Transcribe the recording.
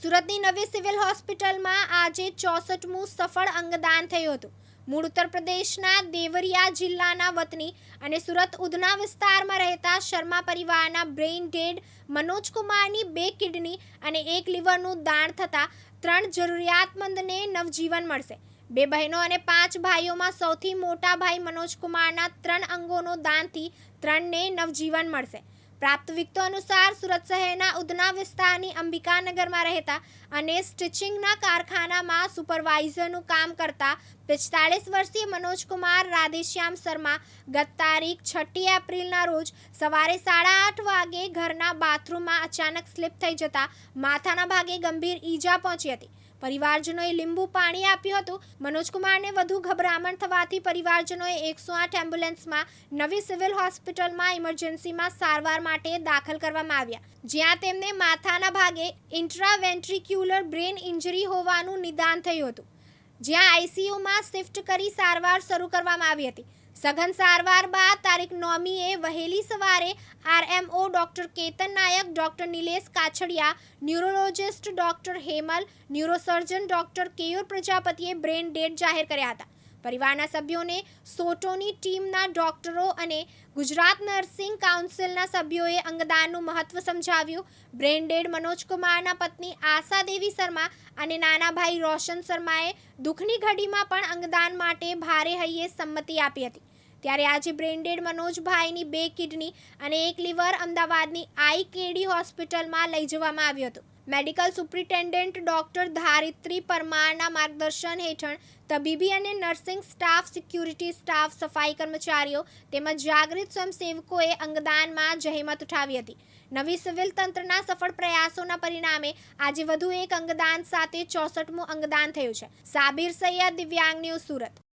સુરતની નવી સિવિલ હોસ્પિટલમાં આજે 64મું સફળ અંગદાન થયું હતું. મૂળ ઉત્તર પ્રદેશના દેવરિયા જિલ્લાના વતની અને સુરત ઉધના વિસ્તારમાં રહેતા શર્મા પરિવારના બ્રેઇન ડેડ મનોજકુમારની 2 કિડની અને 1 લીવરનું દાન થતાં 3 જરૂરિયાતમંદને નવજીવન મળશે. 2 બહેનો અને 5 ભાઈઓમાં સૌથી મોટા ભાઈ મનોજકુમારના 3 અંગોનો દાનથી 3ને નવજીવન મળશે. પ્રાપ્ત વિગતો અનુસાર સુરત શહેરના ઉધના વિસ્તારની અંબિકાનગરમાં રહેતા અને સ્ટિચિંગના કારખાનામાં સુપરવાઇઝરનું કામ કરતા 45 વર્ષીય મનોજકુમાર રાધેશ્યામ શર્મા ગત તારીખ 6 એપ્રિલના રોજ સવારે 8:30 વાગે ઘરના બાથરૂમમાં અચાનક સ્લીપ થઈ જતા માથાના ભાગે ગંભીર ઈજા પહોંચી હતી. પરિવારજનોએ લીંબુ પાણી આપ્યું હતું. મનોજકુમારને વધુ ગભરામણ થવાથી પરિવારજનોએ 108 એમ્બ્યુલન્સમાં નવી સિવિલ હોસ્પિટલમાં ઇમરજન્સીમાં સારવાર માટે દાખલ કરવામાં આવ્યા, જ્યાં તેમને માથાના ભાગે ઇન્ટ્રાવેન્ટ્રિક્યુલર બ્રેન ઇન્જરી હોવાનું નિદાન થયું હતું, જ્યાં આઈસીયુમાં શિફ્ટ કરી સારવાર શરૂ કરવામાં આવી હતી. સઘન સારવાર બાદ તારીખ 9મીએ વહેલી સવારે RMO doctor Ketan Nayak, doctor Nilesh Kachhadiya, neurologist doctor Hemal, neurosurgeon doctor Keyur પ્રજાપતિએ બ્રેન ડેડ જાહેર કર્યા હતા. પરિવારના સભ્યોને સોટોની ટીમના ડોક્ટરો અને ગુજરાત નર્સિંગ કાઉન્સિલના સભ્યોએ અંગદાનનું મહત્વ સમજાવ્યું. બ્રેન ડેડ મનોજકુમારના પત્ની આશાદેવી શર્મા અને નાના ભાઈ રોશન શર્માએ દુઃખની ઘડીમાં પણ અંગદાન માટે ભારે હૈયે સંમતિ આપી હતી. ત્યારે આજે બ્રેન ડેડ મનોજભાઈની 2 કિડની અને 1 લીવર અમદાવાદની આઈકેડી હોસ્પિટલમાં લઈ જવામાં આવ્યું હતું. મેડિકલ સુપ્રિન્ટેન્ડન્ટ ડોક્ટર ધારિત્રી પરમારના માર્ગદર્શન હેઠળ તબીબી અને નર્સિંગ સ્ટાફ, સિક્યુરિટી સ્ટાફ, સફાઈ કર્મચારીઓ તેમજ જાગૃત સ્વયંસેવકોએ અંગદાનમાં જહેમત ઉઠાવી હતી. નવી સિવિલ તંત્રના સફળ પ્રયાસોના પરિણામે આજે વધુ એક અંગદાન સાથે 64મું અંગદાન થયું છે. સાબિર સૈયદ, દિવ્યાંગ ન્યૂઝ, સુરત.